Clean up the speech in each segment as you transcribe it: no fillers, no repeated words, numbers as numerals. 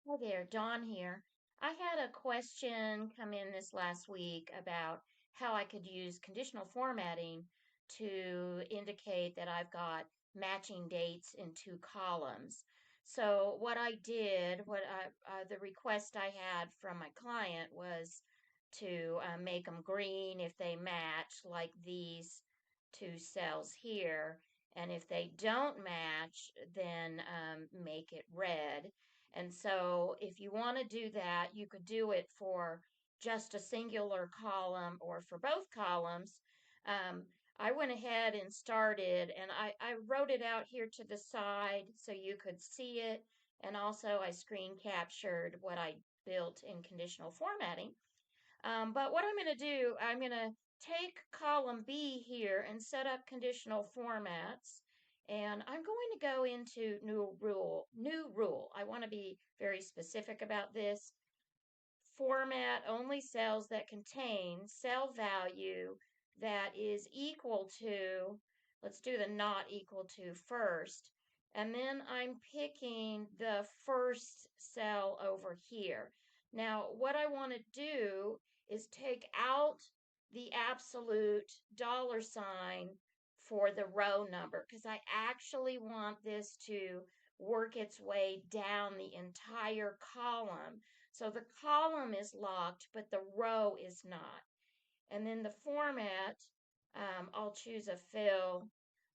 Hi there, Dawn here. I had a question come in this last week about how I could use conditional formatting to indicate that I've got matching dates in two columns. So what I did, the request I had from my client was to make them green if they match, like these two cells here, and if they don't match, then make it red. And so if you want to do that, you could do it for just a singular column or for both columns. Um, I went ahead and started, and I wrote it out here to the side so you could see it. And also, I screen captured what I built in conditional formatting. But what I'm going to do, I'm going to take column B here and set up conditional formats. And I'm going to go into new rule. New rule. I want to be very specific about this. Format only cells that contain cell value that is equal to, let's do the not equal to first. And then I'm picking the first cell over here. Now, what I want to do is take out the absolute dollar sign for the row number because I actually want this to work its way down the entire column. So the column is locked, but the row is not. And then the format, I'll choose a fill.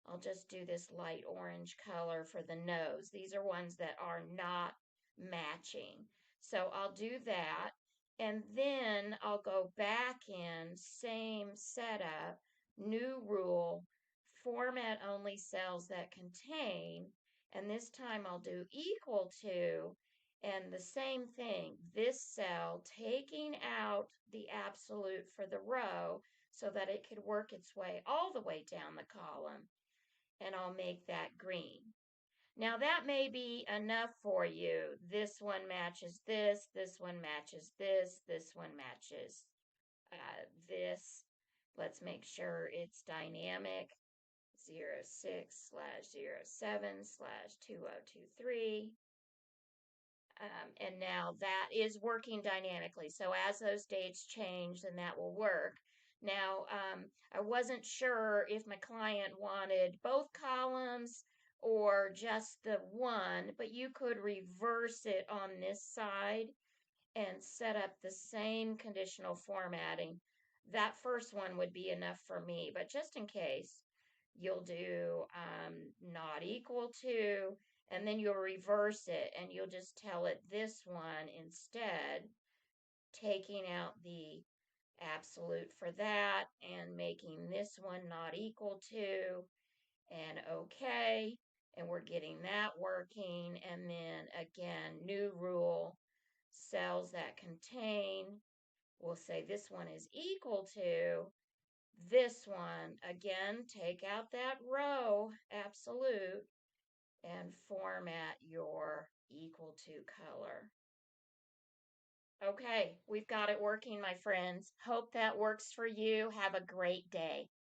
I'll just do this light orange color for the nose. These are ones that are not matching. So I'll do that. And then I'll go back in, same setup, new rule, format only cells that contain. And this time I'll do equal to, and the same thing, this cell taking out the absolute for the row so that it could work its way all the way down the column. And I'll make that green. Now that may be enough for you. This one matches this one matches this one matches this. Let's make sure it's dynamic. 06/07/2023. And now that is working dynamically. So as those dates change, then that will work. Now, I wasn't sure if my client wanted both columns or just the one, but you could reverse it on this side and set up the same conditional formatting. That first one would be enough for me, but just in case, you'll do not equal to, and then you'll reverse it and you'll just tell it this one instead, taking out the absolute for that and making this one not equal to, and okay. And we're getting that working. And then again, new rule, cells that contain, we'll say this one is equal to this one. Again, take out that row, absolute, and format your equal to color. Okay, we've got it working, my friends. Hope that works for you. Have a great day.